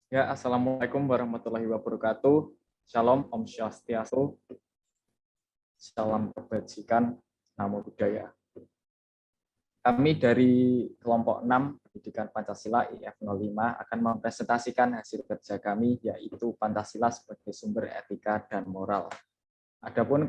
Ya, Assalamualaikum warahmatullahi wabarakatuh. Shalom, Om Swastiastu, salam kebajikan, namo buddhaya. Kami dari kelompok 6 Pendidikan Pancasila IF05 akan mempresentasikan hasil kerja kami, yaitu Pancasila sebagai sumber etika dan moral. Adapun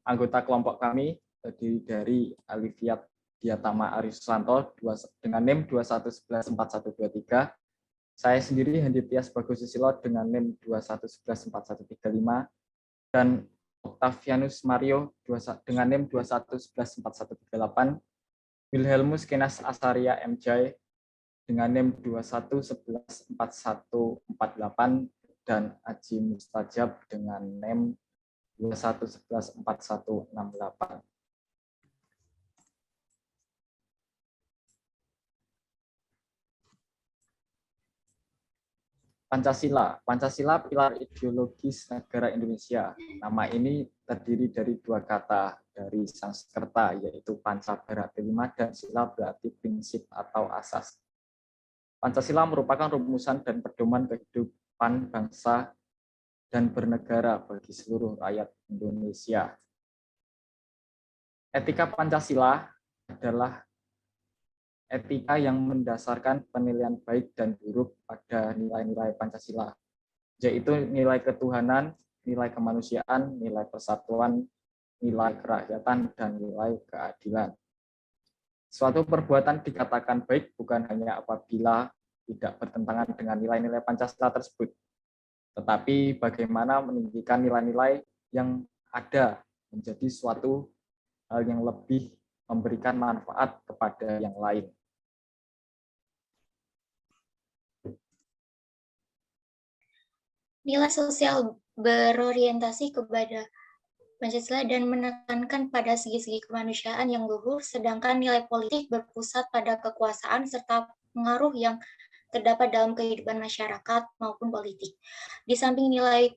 anggota kelompok kami terdiri dari Alifiat Diatama Arisusanto dengan NIM 21114123. Saya sendiri Henditias Bagus Susilo dengan NIM 21114135 dan Octavianus Mario dengan NIM 21114138, Wilhelmus Kenas Asaria MJ dengan NIM 21114148 dan Aji Mustajab dengan NIM 21114168. Pancasila pilar ideologis negara Indonesia. Nama ini terdiri dari dua kata dari Sanskerta, yaitu Panca berarti 5 dan Sila berarti prinsip atau asas. Pancasila merupakan rumusan dan pedoman kehidupan bangsa dan bernegara bagi seluruh rakyat Indonesia. Etika Pancasila adalah etika yang mendasarkan penilaian baik dan buruk pada nilai-nilai Pancasila, yaitu nilai ketuhanan, nilai kemanusiaan, nilai persatuan, nilai kerakyatan, dan nilai keadilan. Suatu perbuatan dikatakan baik bukan hanya apabila tidak bertentangan dengan nilai-nilai Pancasila tersebut, tetapi bagaimana meninggikan nilai-nilai yang ada menjadi suatu hal yang lebih memberikan manfaat kepada yang lain. Nilai sosial berorientasi kepada Pancasila dan menekankan pada segi-segi kemanusiaan yang luhur, sedangkan nilai politik berpusat pada kekuasaan serta pengaruh yang terdapat dalam kehidupan masyarakat maupun politik. Di samping nilai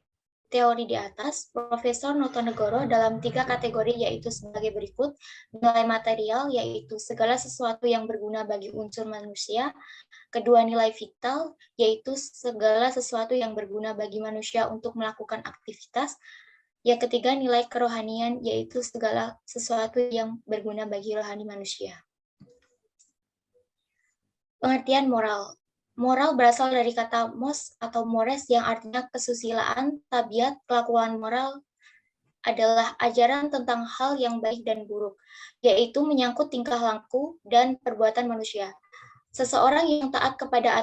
teori di atas, Profesor Notonegoro dalam 3 kategori yaitu sebagai berikut: nilai material yaitu segala sesuatu yang berguna bagi unsur manusia, kedua nilai vital yaitu segala sesuatu yang berguna bagi manusia untuk melakukan aktivitas, yang ketiga nilai kerohanian yaitu segala sesuatu yang berguna bagi rohani manusia. Pengertian moral. Moral berasal dari kata mos atau mores yang artinya kesusilaan, tabiat, kelakuan moral adalah ajaran tentang hal yang baik dan buruk, yaitu menyangkut tingkah laku dan perbuatan manusia. Seseorang yang taat kepada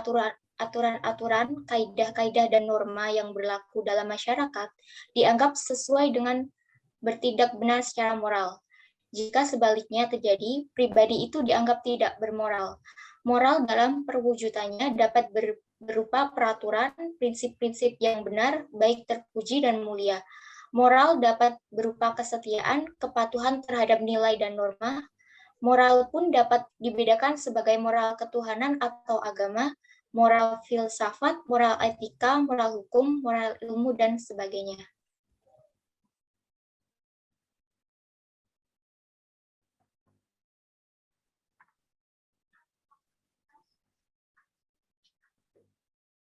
aturan-aturan, kaidah-kaidah dan norma yang berlaku dalam masyarakat dianggap sesuai dengan bertindak benar secara moral. Jika sebaliknya terjadi, pribadi itu dianggap tidak bermoral. Moral dalam perwujudannya dapat berupa peraturan, prinsip-prinsip yang benar, baik terpuji dan mulia. Moral dapat berupa kesetiaan, kepatuhan terhadap nilai dan norma. Moral pun dapat dibedakan sebagai moral ketuhanan atau agama, moral filsafat, moral etika, moral hukum, moral ilmu, dan sebagainya.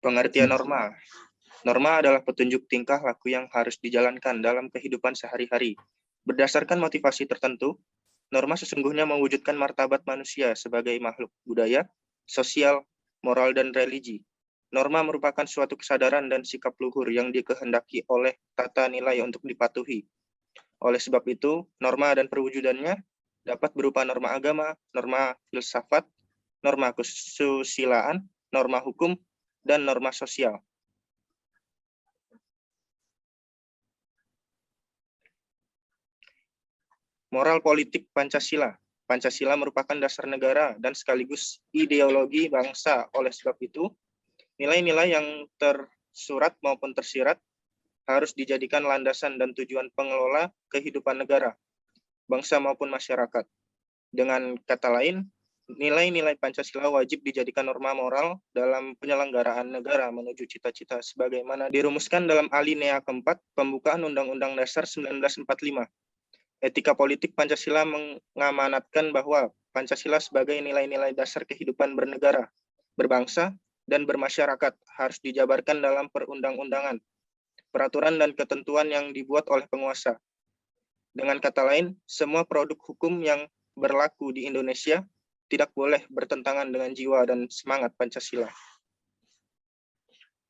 Pengertian norma. Norma adalah petunjuk tingkah laku yang harus dijalankan dalam kehidupan sehari-hari. Berdasarkan motivasi tertentu, norma sesungguhnya mewujudkan martabat manusia sebagai makhluk budaya, sosial, moral, dan religi. Norma merupakan suatu kesadaran dan sikap luhur yang dikehendaki oleh tata nilai untuk dipatuhi. Oleh sebab itu, norma dan perwujudannya dapat berupa norma agama, norma filsafat, norma kesusilaan, norma hukum, dan norma sosial. Moral politik Pancasila. Pancasila merupakan dasar negara dan sekaligus ideologi bangsa. Oleh sebab itu, nilai-nilai yang tersurat maupun tersirat harus dijadikan landasan dan tujuan pengelola kehidupan negara, bangsa maupun masyarakat. Dengan kata lain, nilai-nilai Pancasila wajib dijadikan norma moral dalam penyelenggaraan negara menuju cita-cita sebagaimana dirumuskan dalam alinea keempat pembukaan Undang-Undang Dasar 1945. Etika politik Pancasila mengamanatkan bahwa Pancasila sebagai nilai-nilai dasar kehidupan bernegara, berbangsa, dan bermasyarakat harus dijabarkan dalam perundang-undangan, peraturan dan ketentuan yang dibuat oleh penguasa. Dengan kata lain, semua produk hukum yang berlaku di Indonesia tidak boleh bertentangan dengan jiwa dan semangat Pancasila.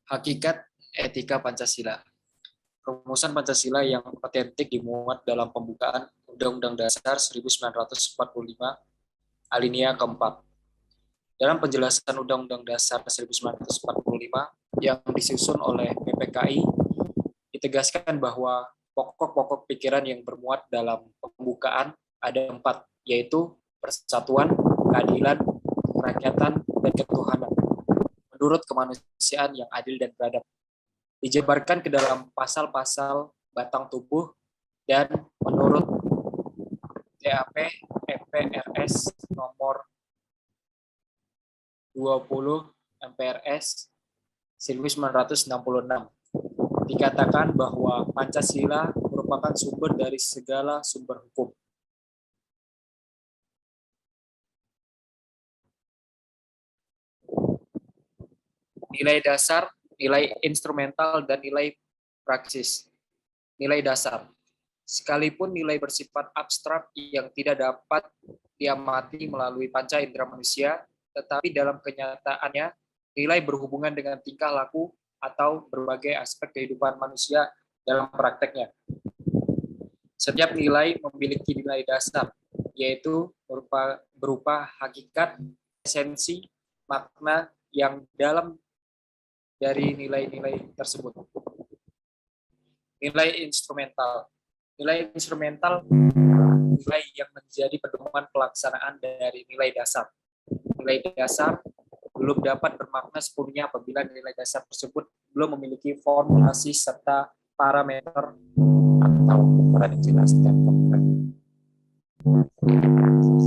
Hakikat etika Pancasila. Rumusan Pancasila yang otentik dimuat dalam pembukaan Undang-Undang Dasar 1945 alinea keempat. Dalam penjelasan Undang-Undang Dasar 1945 yang disusun oleh PPKI, ditegaskan bahwa pokok-pokok pikiran yang bermuat dalam pembukaan ada 4, yaitu persatuan, keadilan, kerakyatan, dan ketuhanan, menurut kemanusiaan yang adil dan beradab. Dijabarkan ke dalam pasal-pasal batang tubuh dan menurut DAP MPRS nomor 20 MPRS 1966 dikatakan bahwa Pancasila merupakan sumber dari segala sumber hukum. Nilai dasar, nilai instrumental, dan nilai praksis. Nilai dasar. Sekalipun nilai bersifat abstrak yang tidak dapat diamati melalui panca indera manusia, tetapi dalam kenyataannya, nilai berhubungan dengan tingkah laku atau berbagai aspek kehidupan manusia dalam prakteknya. Setiap nilai memiliki nilai dasar, yaitu berupa hakikat, esensi, makna yang dalam dari nilai-nilai tersebut. Nilai instrumental. Nilai instrumental nilai yang menjadi pedoman pelaksanaan dari nilai dasar. Nilai dasar belum dapat bermakna sepenuhnya apabila nilai dasar tersebut belum memiliki formulasi serta parameter atau ukuran yang jelas dan konkret.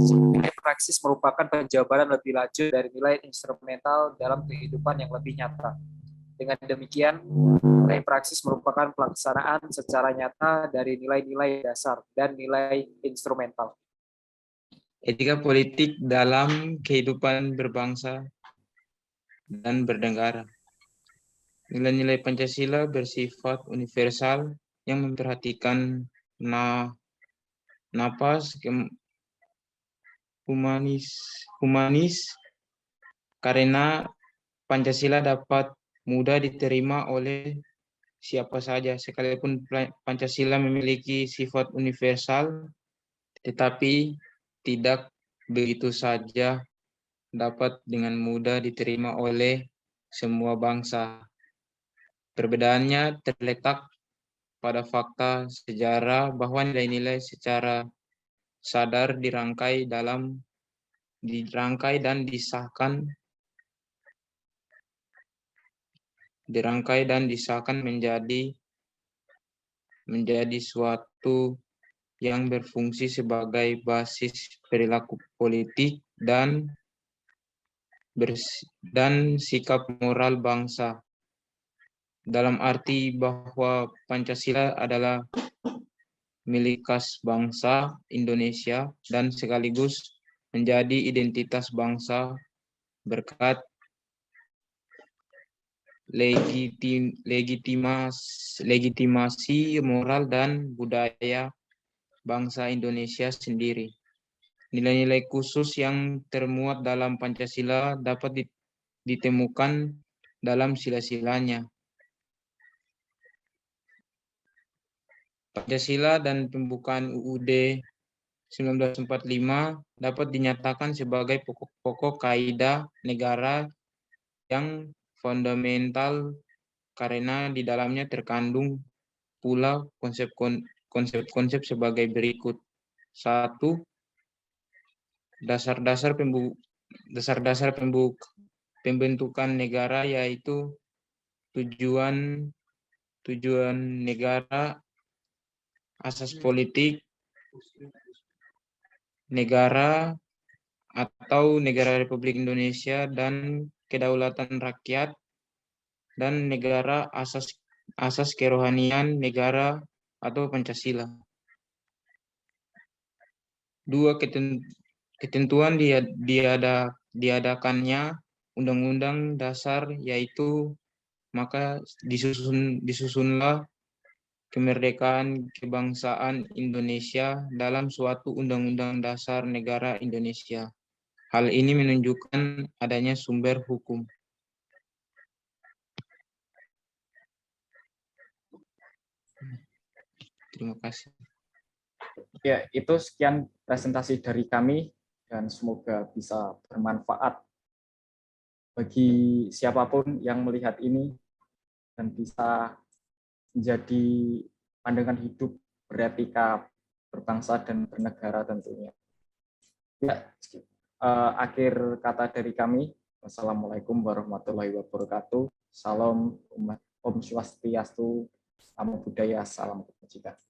Nilai praksis merupakan penjabaran lebih lanjut dari nilai instrumental dalam kehidupan yang lebih nyata. Dengan demikian, nilai praksis merupakan pelaksanaan secara nyata dari nilai-nilai dasar dan nilai instrumental. Etika politik dalam kehidupan berbangsa dan bernegara. Nilai-nilai Pancasila bersifat universal yang memperhatikan napas humanis karena Pancasila dapat mudah diterima oleh siapa saja, sekalipun Pancasila memiliki sifat universal, tetapi tidak begitu saja dapat dengan mudah diterima oleh semua bangsa. Perbedaannya terletak pada fakta sejarah bahwa nilai-nilai secara sadar dirangkai dan disahkan menjadi suatu yang berfungsi sebagai basis perilaku politik dan sikap moral bangsa. Dalam arti bahwa Pancasila adalah milik khas bangsa Indonesia dan sekaligus menjadi identitas bangsa berkat legitimasi moral dan budaya bangsa Indonesia sendiri. Nilai-nilai khusus yang termuat dalam Pancasila dapat ditemukan dalam sila-silanya. Pancasila dan pembukaan UUD 1945 dapat dinyatakan sebagai pokok-pokok kaidah negara yang fundamental karena di dalamnya terkandung pula konsep-konsep sebagai berikut. 1. Dasar-dasar pembentukan negara, yaitu tujuan negara, asas politik negara atau negara Republik Indonesia dan kedaulatan rakyat, dan negara, asas kerohanian negara atau Pancasila. 2. Ketentuan diadakannya Undang-Undang Dasar, yaitu maka disusunlah kemerdekaan kebangsaan Indonesia dalam suatu Undang-Undang Dasar Negara Indonesia. Hal ini menunjukkan adanya sumber hukum. Terima kasih. Ya, itu sekian presentasi dari kami dan semoga bisa bermanfaat bagi siapapun yang melihat ini dan bisa menjadi pandangan hidup beretika, berbangsa dan bernegara tentunya. Ya, akhir kata dari kami. Wassalamualaikum warahmatullahi wabarakatuh. Salam, Om Swastiastu, Namo Buddhaya, salam kebajikan.